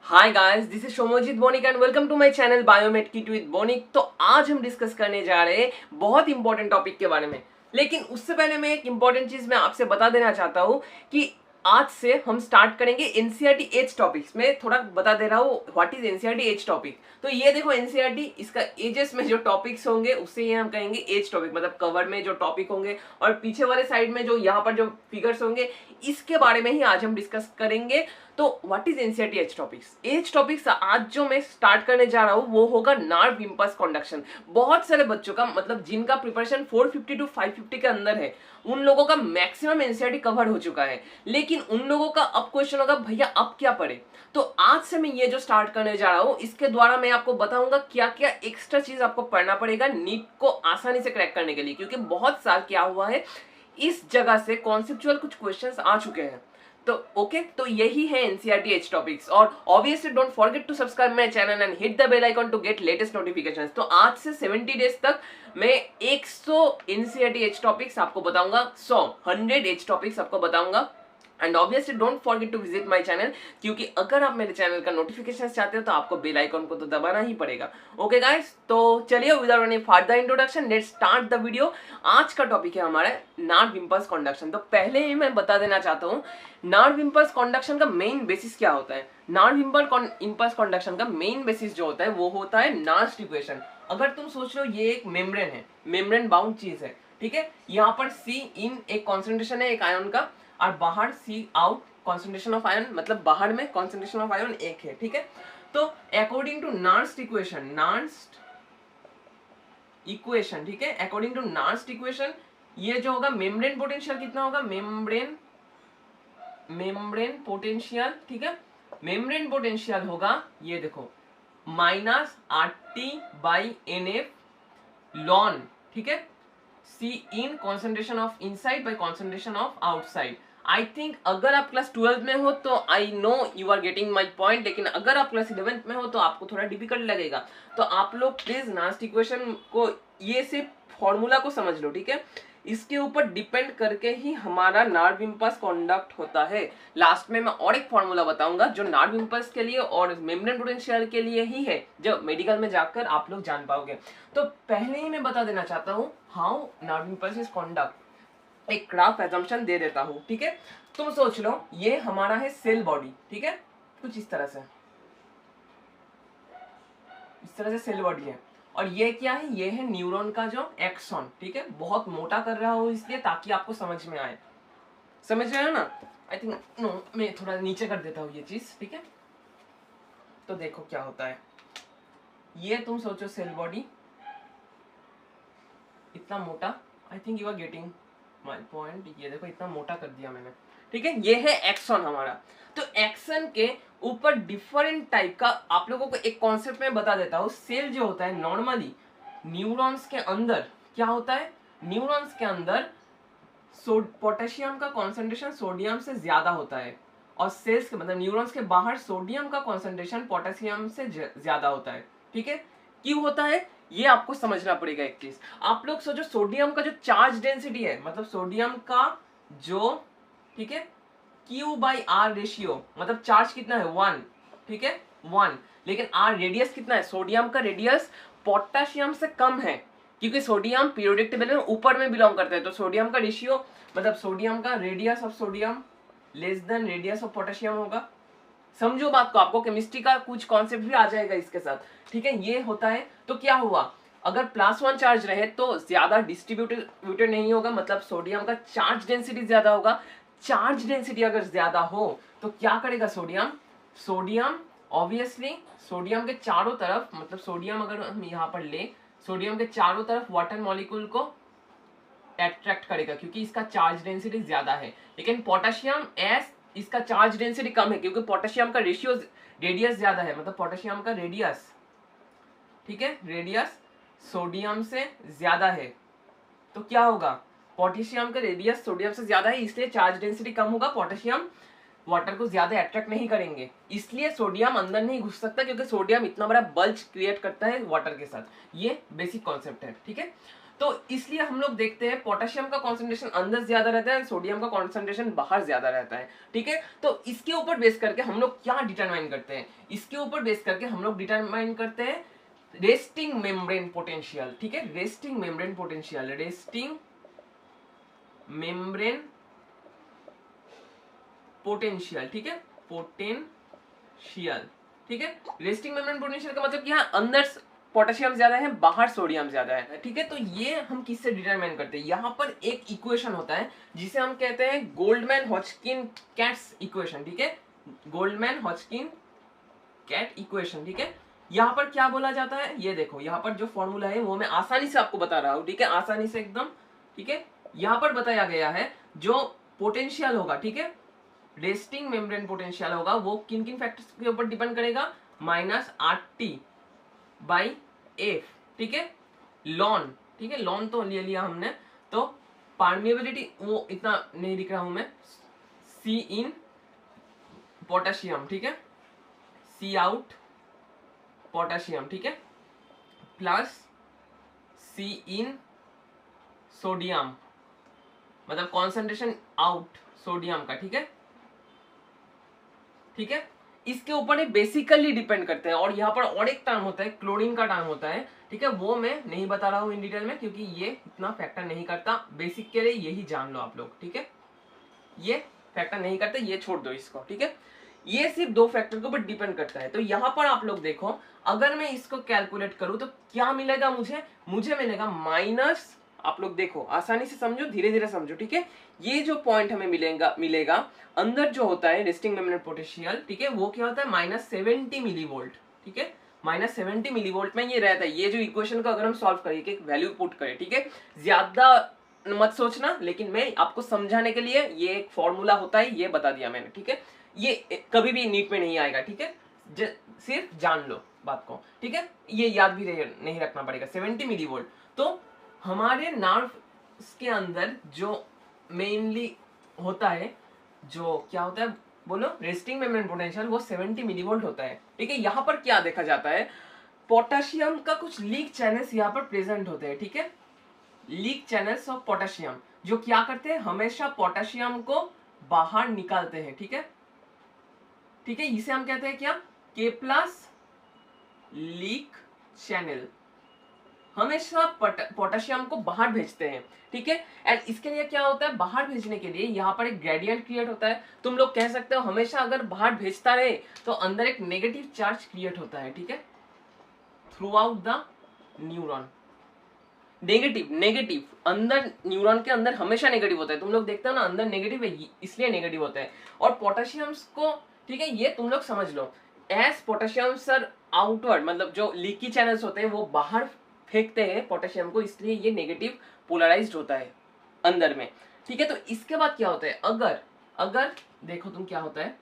Hi guys, this is Shomojit Bonik and welcome to my channel Biomate kit with Bonik. तो आज हम discuss करने जा रहे हैं बहुत इंपॉर्टेंट टॉपिक के बारे में। लेकिन उससे पहले मैं एक इंपॉर्टेंट चीज मैं आपसे बता देना चाहता हूँ कि आज से हम स्टार्ट करेंगे एनसीईआरटी एज टॉपिक्स में। थोड़ा बता दे रहा हूँ what is NCERT edge topic. तो ये देखो एनसीईआरटी, इसका एजेस में जो टॉपिक्स होंगे उससे ये हम कहेंगे एज टॉपिक, मतलब कवर में जो टॉपिक होंगे और पीछे वाले साइड में जो यहाँ पर जो फिगर्स होंगे इसके बारे में ही आज हम डिस्कस करेंगे। तो what is NCERT edge topics? Edge topics आज जो मैं स्टार्ट करने जा रहा हूँ वो होगा नर्व इंपल्स कंडक्शन। बहुत सारे बच्चों का, मतलब जिनका प्रिपरेशन 450 to 550 के अंदर है, उन लोगों का मैक्सिमम एनसीईआरटी कवर हो चुका है। लेकिन उन लोगों का अब क्वेश्चन होगा भैया अब क्या पढ़े। तो आज से मैं ये जो स्टार्ट करने जा रहा हूँ इसके द्वारा मैं आपको बताऊंगा क्या क्या एक्स्ट्रा चीज आपको पढ़ना पड़ेगा नीट को आसानी से क्रैक करने के लिए। क्योंकि बहुत साल क्या हुआ है, इस जगह से कॉन्सेप्चुअल कुछ क्वेश्चंस आ चुके हैं। तो ओके, तो यही है एनसीईआरटी एज टॉपिक्स। और obviously don't forget to subscribe my channel and hit the bell icon to get latest notifications. तो आज से 70 डेज तक मैं 100 एनसीईआरटी एज टॉपिक्स आपको बताऊंगा, 100 एज टॉपिक्स आपको बताऊंगा। And obviously don't forget to visit my channel, क्योंकि अगर आप मेरे चैनल का नोटिफिकेशन चाहते हो तो आपको बेल आइकन को तो दबाना ही पड़ेगा। ओके गाइस, तो चलिए without any further introduction let's start the video. आज का टॉपिक है हमारा नर्व इंपल्स कंडक्शन। तो पहले ही मैं बता देना चाहता हूँ नर्व इंपल्स कंडक्शन का मेन बेसिस क्या होता है। नर्व इंपल्स कंडक्शन का मेन बेसिस जो होता है वो होता है नास्ट इक्वेशन। अगर तुम सोच लो ये एक मेम्ब्रेन है, मेम्ब्रेन बाउंड चीज है, ठीक है। यहाँ पर सी इन एक कॉन्सेंट्रेशन है एक आयन का, और बाहर सी आउट कॉन्सेंट्रेशन ऑफ आयन, मतलब बाहर में कॉन्सेंट्रेशन ऑफ आयन एक है, ठीक है। तो अकॉर्डिंग टू नास्ट इक्वेशन, ठीक है, अकॉर्डिंग टू नास्ट इक्वेशन ये जो होगा मेम्ब्रेन पोटेंशियल कितना होगा, मेम्ब्रेन पोटेंशियल, ठीक है। मेम्ब्रेन पोटेंशियल होगा ये देखो माइनस RT/NF लॉन, ठीक है, C in concentration of inside by concentration of outside. I think अगर आप क्लास 12 में हो तो I know you are getting my point, लेकिन अगर आप क्लास 11th में हो तो आपको थोड़ा डिफिकल्ट लगेगा। तो आप लोग प्लीज नास्ट इक्वेशन को, ये सिर्फ फॉर्मूला को समझ लो, ठीक है। इसके ऊपर डिपेंड करके ही हमारा नर्व इंपल्स कंडक्ट होता है। लास्ट में मैं और एक फॉर्मूला बताऊंगा जो नर्व इंपल्स के लिए और मेम्ब्रेन पोटेंशियल के लिए ही है, जो मेडिकल में जाकर आप लोग जान पाओगे। तो पहले ही मैं बता देना चाहता हूँ how nerve impulse is conduct. एक ग्राफ एजम्पशन दे देता हूँ, ठीक है। तुम सोच लो ये हमारा है सेल बॉडी, ठीक है, कुछ इस तरह से सेल बॉडी है। और ये क्या है, ये है न्यूरॉन का जो एक्सॉन, ठीक है। बहुत मोटा कर रहा हूँ इसलिए ताकि आपको समझ में आए, समझ रहे हो ना। आई थिंक नो, मैं थोड़ा नीचे कर देता हूँ ये चीज, ठीक है। तो देखो क्या होता है, ये तुम सोचो सेल बॉडी इतना मोटा, I think you are getting my point. ये देखो इतना मोटा कर दिया मैंने, ठीक है। ये है एक्सॉन हमारा। तो एक्सन के ऊपर डिफरेंट टाइप का, आप लोगों को एक कॉन्सेप्ट में बता देता हूँ। सेल जो होता है नॉर्मली न्यूरॉन्स के अंदर क्या होता है, न्यूरॉन्स के अंदर पोटेशियम का कॉन्सेंट्रेशन सोडियम से ज्यादा होता है, और सेल्स के मतलब न्यूरॉन्स के बाहर सोडियम का कॉन्सेंट्रेशन पोटेशियम से ज्यादा होता है, ठीक है। क्यों होता है ये आपको समझना पड़ेगा। एक चीज आप लोग सोचो, सोडियम का जो चार्ज डेंसिटी है, मतलब सोडियम का जो, ठीक है, Q/R रेशियो, मतलब चार्ज कितना है 1, ठीक है 1। लेकिन R रेडियस कितना है, सोडियम का रेडियस पोटेशियम से कम है, क्योंकि सोडियम पीरियोडिक टेबल में ऊपर में बिलोंग करता है। तो सोडियम का रेशियो, मतलब सोडियम का radius of sodium less than radius of potassium होगा। समझो बात को, आपको केमिस्ट्री का कुछ कॉन्सेप्ट भी आ जाएगा इसके साथ, ठीक है। ये होता है। तो क्या हुआ, अगर +1 चार्ज रहे तो ज्यादा डिस्ट्रीब्यूटेड नहीं होगा, मतलब सोडियम का चार्ज डेंसिटी ज्यादा होगा। चार्ज डेंसिटी अगर ज्यादा हो तो क्या करेगा सोडियम ऑब्वियसली सोडियम के चारों तरफ, मतलब सोडियम अगर हम यहाँ पर ले, सोडियम के चारों तरफ वाटर मॉलिक्यूल को अट्रैक्ट करेगा क्योंकि इसका चार्ज डेंसिटी ज्यादा है। लेकिन पोटेशियम इसका चार्ज डेंसिटी कम है, क्योंकि पोटेशियम का रेडियस ज्यादा है, मतलब पोटेशियम का रेडियस, ठीक है, रेडियस सोडियम से ज्यादा है। तो क्या होगा, पोटेशियम का रेडियस सोडियम से ज्यादा है, इसलिए चार्ज डेंसिटी कम होगा, पोटेशियम वाटर को ज्यादा अट्रैक्ट नहीं करेंगे, इसलिए सोडियम अंदर नहीं घुस सकता, क्योंकि सोडियम इतना बड़ा बल्ज क्रिएट करता है वाटर के साथ। ये बेसिक कॉन्सेप्ट है, ठीक है। तो इसलिए हम लोग देखते हैं पोटेशियम का कॉन्सेंट्रेशन अंदर ज्यादा रहता है, सोडियम का कॉन्सेंट्रेशन बाहर ज्यादा रहता है, ठीक है। तो इसके ऊपर बेस करके हम लोग क्या डिटरमाइन करते हैं, इसके ऊपर बेस करके हम लोग डिटरमाइन करते हैं रेस्टिंग मेम्ब्रेन पोटेंशियल, ठीक है, resting membrane potential, resting membrane potential, ठीक है, पोटेंशियल, ठीक है। रेस्टिंग मेम्ब्रेन पोटेंशियल का मतलब कि यहाँ अंदर पोटेशियम ज्यादा है, बाहर सोडियम ज्यादा है, ठीक है। तो ये हम किससे डिटरमाइन करते हैं, यहाँ पर एक इक्वेशन होता है जिसे हम कहते हैं गोल्डमैन हॉजकिन कैट्स इक्वेशन, ठीक है, गोल्डमैन हॉजकिन कैट इक्वेशन, ठीक है। यहाँ पर क्या बोला जाता है, ये देखो यहाँ पर जो फॉर्मूला है वो मैं आसानी से आपको बता रहा हूँ, ठीक है, आसानी से एकदम, ठीक है। यहाँ पर बताया गया है जो पोटेंशियल होगा, ठीक है, रेस्टिंग मेम्ब्रेन पोटेंशियल होगा, वो किन किन फैक्टर्स के ऊपर डिपेंड करेगा, -RT/F, ठीक है, लॉन, ठीक है, लॉन तो ले लिया हमने, तो परमिएबिलिटी वो इतना नहीं लिख रहा हूं मैं, C in पोटेशियम, ठीक है, C out पोटेशियम, ठीक है, प्लस C in सोडियम, मतलब कॉन्सेंट्रेशन आउट सोडियम का, ठीक है, ठीक है। इसके ऊपर ही बेसिकली डिपेंड करते हैं। और यहाँ पर और एक टर्म होता है, क्लोरीन का टर्म होता है, ठीक है, वो मैं नहीं बता रहा हूँ इन डिटेल में क्योंकि ये इतना फैक्टर नहीं करता, बेसिक के लिए यही जान लो आप लोग, ठीक है, ये फैक्टर नहीं करते, ये छोड़ दो इसको, ठीक है। ये सिर्फ दो फैक्टर के ऊपर डिपेंड करता है। तो यहाँ पर आप लोग देखो, अगर मैं इसको कैलकुलेट करूँ तो क्या मिलेगा मुझे मिलेगा माइनस, आप लोग देखो आसानी से समझो, धीरे धीरे समझो, ठीक है। ये जो पॉइंट हमें मिलेगा अंदर जो होता है रेस्टिंग मेम्ब्रेन पोटेंशियल, ठीक है, वो क्या होता है -70 मिलीवोल्ट, ठीक है, -70 मिलीवोल्ट में ये रहता है। ये जो इक्वेशन को अगर हम सॉल्व करें, एक वैल्यू पुट करें, ठीक है, ज्यादा मत सोचना, लेकिन मैं आपको समझाने के लिए ये एक फॉर्मूला होता है, ये बता दिया मैंने, ठीक है, ये कभी भी नीट में नहीं आएगा, ठीक है, सिर्फ जान लो बात को, ठीक है, ये याद भी नहीं रखना पड़ेगा, 70 मिलीवोल्ट। तो हमारे नर्व के अंदर जो मेनली होता है, जो क्या होता है बोलो, रेस्टिंग मेम्ब्रेन पोटेंशियल, वो 70 मिलीवोल्ट होता है, ठीक है। यहाँ पर क्या देखा जाता है, पोटेशियम का कुछ लीक चैनल्स यहाँ पर प्रेजेंट होते हैं, ठीक है, लीक चैनल्स ऑफ पोटेशियम, जो क्या करते हैं, हमेशा पोटेशियम को बाहर निकालते हैं, ठीक है, ठीक है, इसे हम कहते हैं क्या, K+ लीक चैनल, हमेशा पोटेशियम को बाहर भेजते हैं, ठीक है। एंड इसके लिए क्या होता है, बाहर भेजने के लिए यहाँ पर एक ग्रेडियंट क्रिएट होता है। तुम लोग कह सकते हो हमेशा अगर बाहर भेजता रहे तो अंदर एक नेगेटिव चार्ज क्रिएट होता है, ठीक है, through out the neuron, negative अंदर न्यूरॉन के अंदर हमेशा नेगेटिव होता है। तुम लोग देखते हो ना, अंदर नेगेटिव है इसलिए नेगेटिव होता है। और पोटेशियम्स को, ठीक है, ये तुम लोग समझ लो, एज पोटेशियम सर आउटवर्ड, मतलब जो लीकी चैनल्स होते हैं वो बाहर फेंकते हैं पोटेशियम को, इसलिए ये नेगेटिव पोलराइज्ड होता है अंदर में, ठीक है। तो इसके बाद क्या होता है, अगर देखो तुम क्या होता है,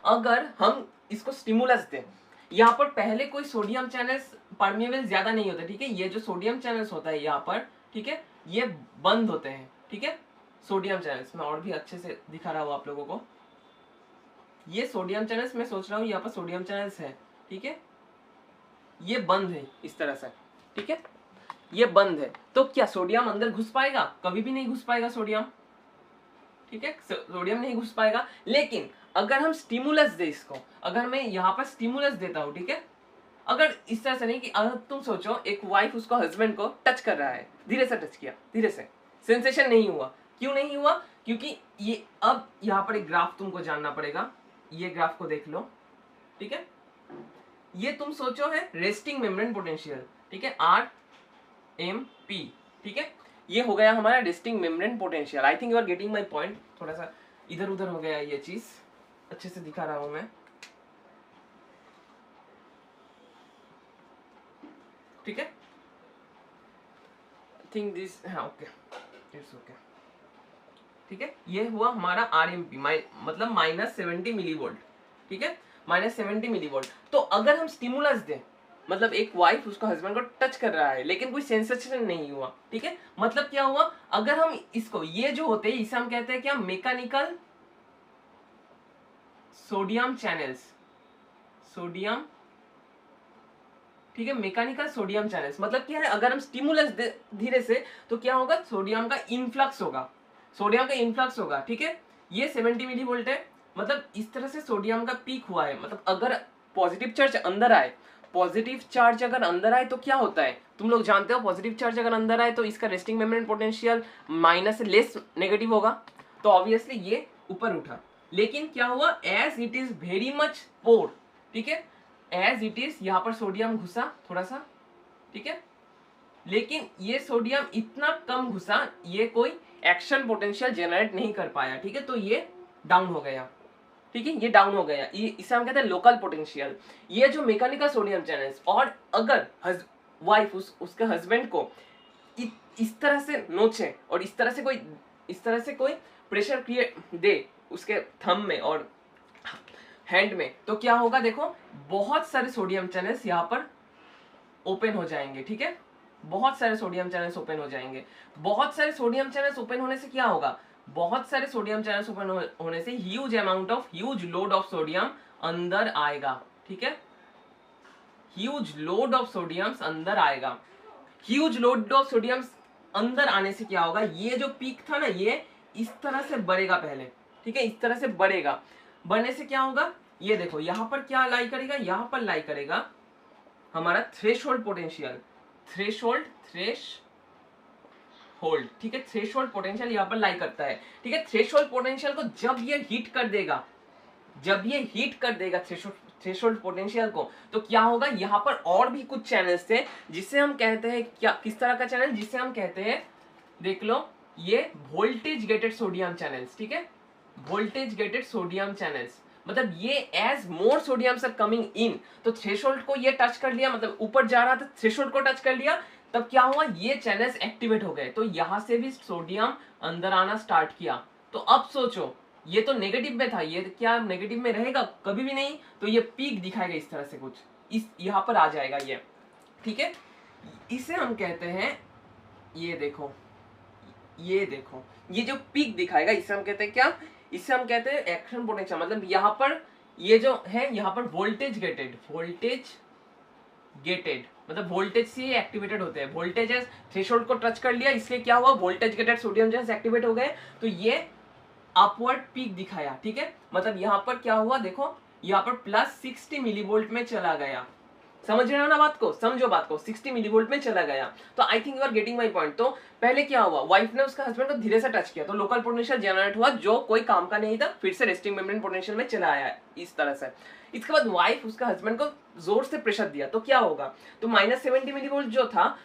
अगर हम इसको स्टिमुलस दें, यहाँ पर पहले कोई सोडियम चैनल्स परमिएबल ज्यादा नहीं होते, ठीक है, ये जो सोडियम चैनल्स होता है यहाँ पर, ठीक है, ये बंद होते हैं, ठीक है, सोडियम चैनल्स, मैं और भी अच्छे से दिखा रहा हूँ आप लोगों को, ये सोडियम चैनल्स, मैं सोच रहा हूँ यहाँ पर सोडियम चैनल्स है, ठीक है, ये बंद है इस तरह से, ठीक है, ये बंद है। तो क्या सोडियम अंदर घुस पाएगा, कभी भी नहीं घुस पाएगा सोडियम, ठीक है, सोडियम नहीं घुस पाएगा। लेकिन अगर हम स्टिमुलस दे इसको, अगर मैं यहाँ पर स्टिमुलस देता हूँ, ठीक है, अगर इस तरह से नहीं कि अगर तुम सोचो एक वाइफ उसको हस्बैंड को टच कर रहा है, धीरे से टच किया, धीरे से, सेंसेशन नहीं हुआ, क्यों नहीं हुआ, क्योंकि ये, अब यहाँ पर एक ग्राफ तुमको जानना पड़ेगा, ये ग्राफ को देख लो, ठीक है, ये तुम सोचो है रेस्टिंग मेम्ब्रेन पोटेंशियल, ठीक है, RMP, ठीक है, ये हो गया हमारा resting membrane potential. I think you are getting my point, थोड़ा सा इधर उधर हो गया ये चीज, अच्छे से दिखा रहा हूं मैं, ठीक है, थिंक दिस, हाँ ओके, इट्स ओके, ठीक है, ये हुआ हमारा RMP, मतलब -70 मिलीवोल्ट, ठीक है, -70 मिलीवोल्ट। तो अगर हम स्टिमुलस दें, मतलब एक वाइफ उसको हस्बैंड को टच कर रहा है लेकिन कोई सेंसेशन नहीं हुआ, ठीक है, मतलब क्या हुआ, अगर हम इसको, ये जो होते हैं इसे हम कहते हैं क्या, मैकेनिकल सोडियम चैनल्स, सोडियम, ठीक है, मैकेनिकल सोडियम चैनल्स मतलब क्या है, अगर हम स्टिमुलस दे धीरे से तो क्या होगा, सोडियम का इनफ्लक्स होगा, सोडियम का इनफ्लक्स होगा। ठीक है, ये 70 मिली वोल्ट है, मतलब इस तरह से सोडियम का पीक हुआ है। मतलब अगर पॉजिटिव चार्ज अंदर आए, पॉजिटिव चार्ज अगर अंदर आए तो क्या होता है, तुम लोग जानते हो, पॉजिटिव चार्ज अगर अंदर आए तो इसका रेस्टिंग मेम्ब्रेन पोटेंशियल माइनस से लेस नेगेटिव होगा, तो ऑब्वियसली ये ऊपर उठा। लेकिन क्या हुआ, as it is very much poor, ठीक है, एज इट इज यहाँ पर सोडियम घुसा थोड़ा सा, ठीक है, लेकिन ये सोडियम इतना कम घुसा, ये कोई एक्शन पोटेंशियल जनरेट नहीं कर पाया। ठीक है, तो ये डाउन हो गया। ठीक है, ये डाउन हो गया, ये इसे हम कहते हैं लोकल पोटेंशियल। ये जो मैकेनिकल सोडियम चैनल्स, और अगर वाइफ उसके हस्बैंड को इस तरह से नोचे और इस तरह से कोई प्रेशर क्रिएट दे उसके थंब में और हैंड में, तो क्या होगा, देखो बहुत सारे सोडियम चैनल्स यहाँ पर ओपन हो जाएंगे। ठीक है, बहुत सारे सोडियम चैनल्स ओपन हो जाएंगे। बहुत सारे सोडियम चैनल्स ओपन होने से क्या होगा, बहुत सारे सोडियम चैनल्स ओपन होने से ह्यूज लोड ऑफ सोडियम अंदर आएगा। ठीक है, ह्यूज लोड ऑफ सोडियम्स अंदर आएगा। ह्यूज लोड ऑफ सोडियम्स अंदर आने से क्या होगा, ये जो पीक था ना, ये इस तरह से बढ़ेगा पहले। ठीक है, इस तरह से बढ़ेगा, बढ़ने से क्या होगा, ये देखो यहाँ पर क्या लाई करेगा, यहाँ पर लाई करेगा हमारा थ्रेशोल्ड पोटेंशियल, थ्रेशोल्ड ठीक है, थ्रेशोल्ड पोटेंशियल यहाँ पर लाई करता है। ठीक है, थ्रेशोल्ड पोटेंशियल को जब ये हीट कर देगा, थ्रेशोल्ड पोटेंशियल को, तो क्या होगा, यहाँ पर और भी कुछ चैनल्स थे जिसे हम कहते हैं, क्या किस तरह का चैनल, जिसे हम कहते हैं, देख लो, ये वोल्टेज गेटेड सोडियम चैनल्स। ठीक है, वोल्टेज गेटेड सोडियम चैनल्स, मतलब ये as more sodiums are coming in, तो थ्रेशोल्ड को ये टच कर लिया, मतलब ऊपर जा रहा था, थ्रेशोल्ड को टच कर लिया, तब क्या हुआ, ये चैनल्स एक्टिवेट हो गए, तो यहां से भी सोडियम अंदर आना स्टार्ट किया। तो अब सोचो, ये तो नेगेटिव में था, ये क्या नेगेटिव में रहेगा, कभी भी नहीं, तो ये पीक दिखाएगा इस तरह से कुछ, इस यहाँ पर आ जाएगा ये। ठीक है, इसे हम कहते हैं, ये देखो, ये जो पीक दिखाएगा, इसे हम कहते हैं क्या, इसे हम कहते हैं एक्शन पोटेंशियल। मतलब यहाँ पर ये जो है, यहाँ पर वोल्टेज गेटेड मतलब वोल्टेज से एक्टिवेटेड होते हैं। वोल्टेज थ्रेशोल्ड को टच कर लिया, इसलिए क्या हुआ, voltage gated sodium channels activate हो गए, तो ये अपवर्ड पीक दिखाया। ठीक है, मतलब यहाँ पर क्या हुआ, देखो यहाँ पर प्लस 60 मिलीवोल्ट में चला गया। समझ रहे हो ना बात को, समझो बात को, 60 मिलीवोल्ट में चला गया। तो I think you are getting my point. तो पहले क्या हुआ, वाइफ ने उसका हस्बैंड को धीरे से टच किया, तो लोकल पोटेंशियल जनरेट हुआ जो कोई काम का नहीं था, फिर से रेस्टिंग मेम्ब्रेन पोटेंशियल में चला आया इस तरह से। इसके बाद वाइफ उसका हस्बैंड को जोर से प्रेशर दिया, तो क्या होगा, तो -70 मिलीवोल्ट जो था,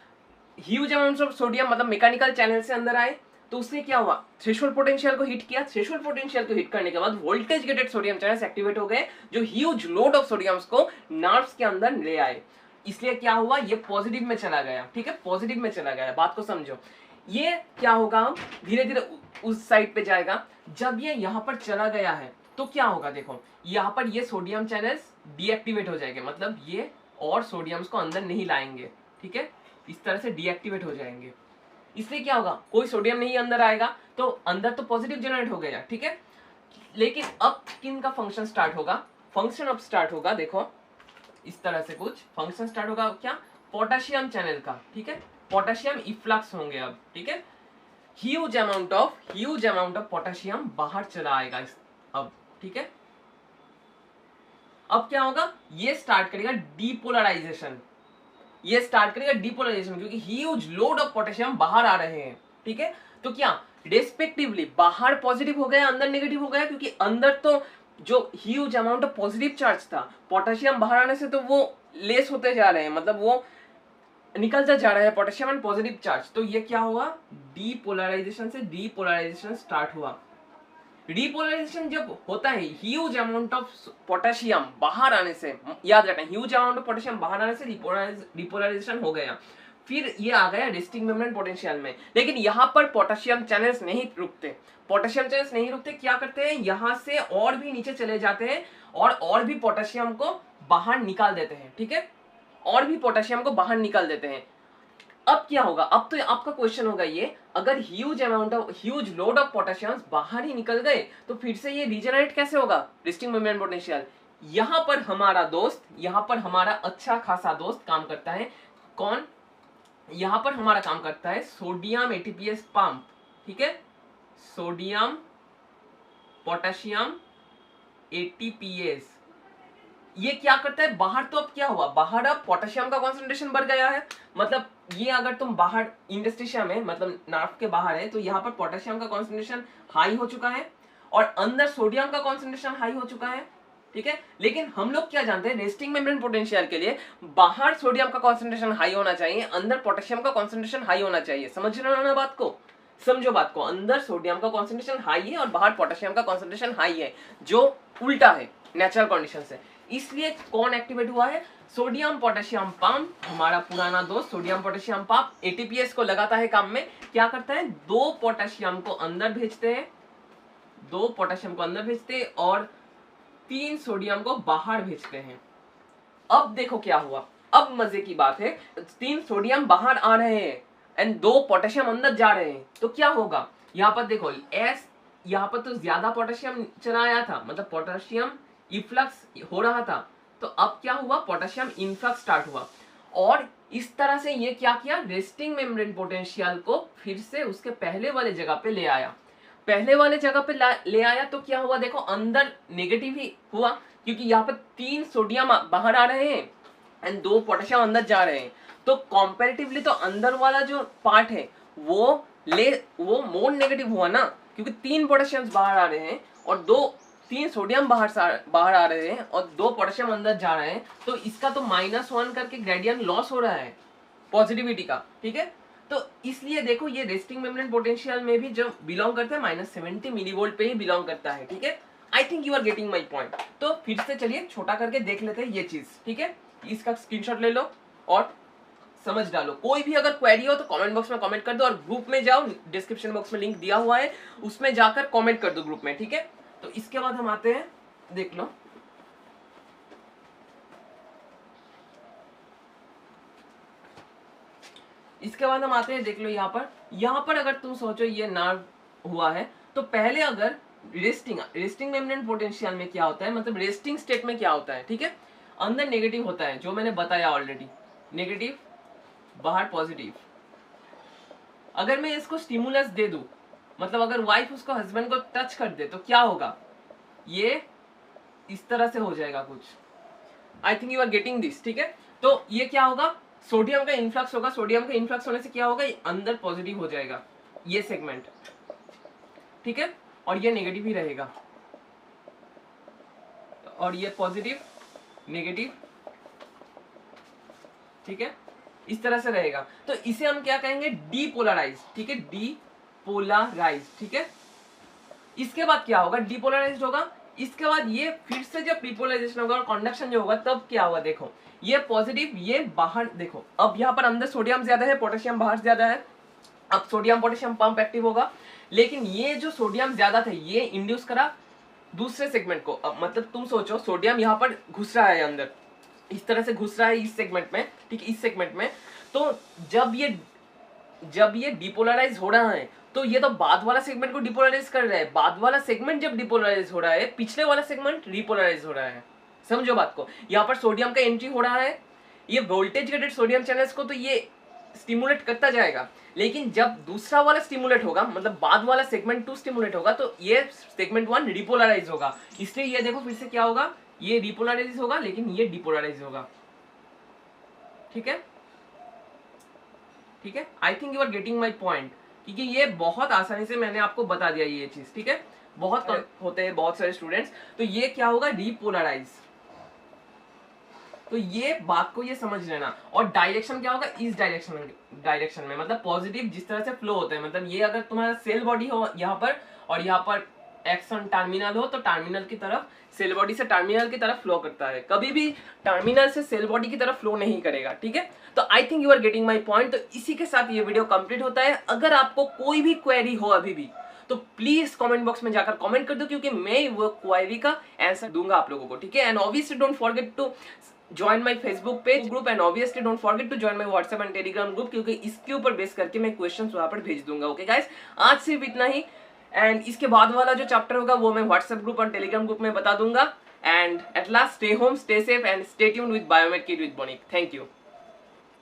ह्यूज अमाउंट्स ऑफ सोडियम मतलब मैकेनिकल चैनल से अंदर आए, तो उसने क्या हुआ, थ्रेशोल्ड पोटेंशियल को हिट किया। थ्रेशोल्ड पोटेंशियल को हिट करने के बाद voltage gated sodium channels activate हो गए, जो ह्यूज लोड ऑफ सोडियम्स को नर्व्स के अंदर ले आए। इसलिए क्या हुआ, ये पॉजिटिव में चला गया। ठीक है, पॉजिटिव में चला गया, बात को समझो। ये क्या होगा, धीरे धीरे उस साइड पे जाएगा। जब ये यहाँ पर चला गया है तो क्या होगा, देखो यहाँ पर ये सोडियम चैनल्स डीएक्टिवेट हो जाएंगे, मतलब ये और सोडियम्स को अंदर नहीं लाएंगे। ठीक है, इस तरह से डीएक्टिवेट हो जाएंगे। इसलिए क्या होगा, कोई सोडियम नहीं अंदर आएगा, तो अंदर तो पॉजिटिव जनरेट हो गया। ठीक है, लेकिन अब किन का फंक्शन स्टार्ट होगा, फंक्शन अब स्टार्ट होगा, देखो इस तरह से कुछ फंक्शन स्टार्ट होगा, क्या, पोटेशियम चैनल का। ठीक है, पोटेशियम इफ्लक्स होंगे अब। ठीक है, ह्यूज अमाउंट ऑफ पोटेशियम बाहर चला आएगा अब। ठीक है, अब क्या होगा, ये स्टार्ट करेगा डीपोलराइजेशन, क्योंकि ह्यूज लोड ऑफ पोटेशियम बाहर आ रहे हैं। ठीक है, तो क्या रेस्पेक्टिवली बाहर पॉजिटिव हो गया, अंदर नेगेटिव हो गया, क्योंकि अंदर तो जो huge amount of positive charge था, पोटेशियम बाहर आने से तो वो लेस होते जा रहे हैं, मतलब वो निकलता जा रहा है पोटेशियम एंड पॉजिटिव चार्ज। तो ये क्या हुआ, डीपोलराइजेशन से डीपोलराइजेशन स्टार्ट हुआ। डीपोलराइजेशन जब होता है, ह्यूज अमाउंट ऑफ पोटेशियम बाहर आने से, याद रखना, ह्यूज अमाउंट ऑफ पोटेशियम बाहर आने से डीपोलराइजेशन हो गया। फिर ये आ गया रेस्टिंग मेम्ब्रेन पोटेंशियल में। लेकिन यहाँ पर पोटेशियम चैनल्स नहीं रुकते, क्या करते हैं, यहाँ से और भी नीचे चले जाते हैं और भी पोटेशियम को बाहर निकाल देते हैं। ठीक है, और भी पोटेशियम को बाहर निकाल देते हैं। अब क्या होगा, अब तो आपका क्वेश्चन होगा ये, अगर ह्यूज लोड ऑफ पोटेशियम बाहर ही निकल गए, तो फिर से ये रीजनरेट कैसे होगा, रेस्टिंग मेम्ब्रेन पोटेंशियल, यहां पर हमारा दोस्त, यहां पर हमारा अच्छा खासा दोस्त काम करता है। कौन? यहां पर हमारा काम करता है सोडियम एटीपीएस पंप, ठीक है, सोडियम पोटेशियम एटीपीएस। ये क्या करता है, बाहर तो अब क्या हुआ, बाहर अब पोटेशियम का कॉन्सेंट्रेशन बढ़ गया है, मतलब ये अगर तुम बाहर इंडस्ट्रीशियम है, मतलब नार्व के बाहर है, तो यहाँ पर पोटेशियम का कॉन्सेंट्रेशन हाई हो चुका है और अंदर सोडियम का कॉन्सेंट्रेशन हाई हो चुका है, ठीक है। लेकिन हम लोग क्या जानते हैं, रेस्टिंग मेम्ब्रेन पोटेंशियल के लिए बाहर सोडियम का कॉन्सेंट्रेशन हाई होना चाहिए, अंदर पोटेशियम का कॉन्सेंट्रेशन हाई होना चाहिए। समझ रहे हो ना बात को? समझो बात को, अंदर सोडियम का कॉन्सेंट्रेशन हाई है और बाहर पोटेशियम का कॉन्सेंट्रेशन हाई है, जो उल्टा है नेचुरल कंडीशन से। इसलिए कौन एक्टिवेट हुआ है, सोडियम पोटेशियम पंप, हमारा पुराना दोस्त सोडियम पोटेशियम पंप एटीपीएस को लगाता है काम में। क्या करता है, 2 पोटेशियम को अंदर भेजते हैं, 2 पोटेशियम को अंदर भेजते हैं और 3 सोडियम को बाहर भेजते हैं। अब देखो क्या हुआ, अब मजे की बात है, 3 सोडियम बाहर आ रहे हैं एंड 2 पोटेशियम अंदर जा रहे हैं, तो क्या होगा, यहाँ पर देखो एस, यहाँ पर तो ज्यादा पोटेशियम चला आया था, मतलब पोटेशियम इफ्लक्स हो रहा था, तो अब क्या हुआ, पोटेशियम इनफ्लक्स स्टार्ट हुआ और इस तरह से ये क्या किया, रेस्टिंग मेम्ब्रेन पोटेंशियल को फिर से उसके पहले वाले जगह पे ले आया। पहले वाले जगह पे ले आया तो क्या हुआ, देखो अंदर नेगेटिव ही हुआ, क्योंकि यहाँ पर 3 सोडियम बाहर आ रहे हैं एंड 2 पोटेशियम अंदर जा रहे हैं, तो कंपैरेटिवली तो अंदर वाला जो पार्ट है वो मोर नेगेटिव हुआ ना, क्योंकि 3 पोटेशियम बाहर आ रहे हैं और 3 सोडियम बाहर आ रहे हैं और 2 पोटेशियम अंदर जा रहे हैं, तो इसका तो -1 करके ग्रेडियंट लॉस हो रहा है पॉजिटिविटी का, ठीक है। तो इसलिए देखो ये रेस्टिंग मेम्ब्रेन पोटेंशियल में भी जो बिलोंग करता है -70 मिलीवोल्ट पे ही बिलोंग करता है, ठीक है। I think you are getting my point. तो फिर से चलिए छोटा करके देख लेते हैं ये चीज, ठीक है। इसका स्क्रीनशॉट ले लो और समझ डालो। कोई भी अगर क्वेरी हो तो कमेंट बॉक्स में कमेंट कर दो और ग्रुप में जाओ, डिस्क्रिप्शन बॉक्स में लिंक दिया हुआ है, उसमें जाकर कमेंट कर दो ग्रुप में, ठीक है। तो इसके बाद हम आते हैं, देख लो, इसके बाद हम आते हैं, देख लो यहाँ पर अगर तुम सोचो ये नर्व हुआ है, तो पहले अगर रेस्टिंग मेम्ब्रेन पोटेंशियल में क्या होता है, मतलब रेस्टिंग स्टेट में क्या होता है, ठीक है, अंदर नेगेटिव होता है, जो मैंने बताया ऑलरेडी, नेगेटिव बाहर पॉजिटिव। अगर मैं इसको स्टिमुलस दे दूं, मतलब अगर वाइफ उसको हस्बैंड को टच कर दे तो क्या होगा, ये इस तरह से हो जाएगा कुछ। I think you are getting this, ठीक है। तो ये क्या होगा, सोडियम का इन्फ्लक्स होगा, सोडियम का इन्फ्लक्स होने से क्या होगा, ये अंदर पॉजिटिव हो जाएगा ये सेगमेंट, ठीक है, और ये नेगेटिव ही रहेगा, और ये पॉजिटिव नेगेटिव, ठीक है, इस तरह से रहेगा। तो इसे हम क्या कहेंगे, डीपोलराइज, ठीक है, डीपोलराइज, ठीक है। इसके बाद क्या होगा, डीपोलराइज्ड होगा, इसके बाद ये फिर से जब डिपोलराइजेशन होगा और कंडक्शन जो होगा तब क्या होगा, देखो ये पॉजिटिव, ये बाहर, देखो अब यहाँ पर अंदर सोडियम ज्यादा है, पोटेशियम बाहर ज्यादा है, अब सोडियम पोटेशियम पंप एक्टिव होगा, लेकिन ये जो सोडियम ज्यादा था ये इंड्यूस करा दूसरे सेगमेंट को। अब मतलब तुम सोचो सोडियम यहाँ पर घुस रहा है अंदर, इस तरह से घुस रहा है इस सेगमेंट में, ठीक है, इस सेगमेंट में, तो जब ये डिपोलराइज हो रहा है तो ये तो बाद वाला सेगमेंट को डिपोलराइज कर रहा है, बाद वाला सेगमेंट जब डिपोलराइज हो रहा है पिछले वाला सेगमेंट रिपोलराइज हो रहा है। समझो बात को, यहाँ पर सोडियम का एंट्री हो रहा है, ये वोल्टेज गेटेड सोडियम चैनल्स को तो ये स्टिमुलेट करता जाएगा, लेकिन जब दूसरा वाला स्टिमुलेट होगा, मतलब बाद वाला सेगमेंट 2 स्टिमुलेट होगा, तो ये सेगमेंट 1 रिपोलराइज होगा। इसलिए ये देखो फिर से क्या होगा, ये रिपोलराइज होगा लेकिन ये डिपोलराइज होगा, ठीक है, ठीक है। I think you are getting my point, क्योंकि ये बहुत आसानी से मैंने आपको बता दिया ये चीज, ठीक है। बहुत होते हैं बहुत सारे स्टूडेंट्स, तो ये क्या होगा, रिपोलराइज। तो ये बात को ये समझ लेना, और डायरेक्शन क्या होगा, इस डायरेक्शन में, मतलब पॉजिटिव जिस तरह से फ्लो होता है, मतलब ये अगर तुम्हारा सेल बॉडी हो यहाँ पर और यहाँ पर एक्सन टर्मिनल हो, तो टर्मिनल की तरफ, सेल बॉडी से टर्मिनल की तरफ फ्लो करता है, कभी भी टर्मिनल से सेल बॉडी की तरफ फ्लो नहीं करेगा, ठीक है। तो I think you are getting my point. तो इसी के साथ ये वीडियो कंप्लीट होता है। अगर आपको कोई भी क्वेरी हो अभी भी, तो प्लीज कमेंट बॉक्स में जाकर कमेंट कर दो, क्योंकि मैं वो क्वेरी का आंसर दूंगा आप लोगों को, ठीक है। And obviously don't forget to join my Facebook page group, and obviously don't forget to join my WhatsApp and Telegram group, क्योंकि इसके ऊपर बेस करके मैं क्वेश्चन वहां पर भेज दूंगा। ओके गाइस, आज सिर्फ इतना ही, एंड इसके बाद वाला जो चैप्टर होगा वो मैं व्हाट्सएप ग्रुप और टेलीग्राम ग्रुप में बता दूंगा। And at last, stay home, stay safe, and stay tuned with Biomed Kit with Bonik. Thank you.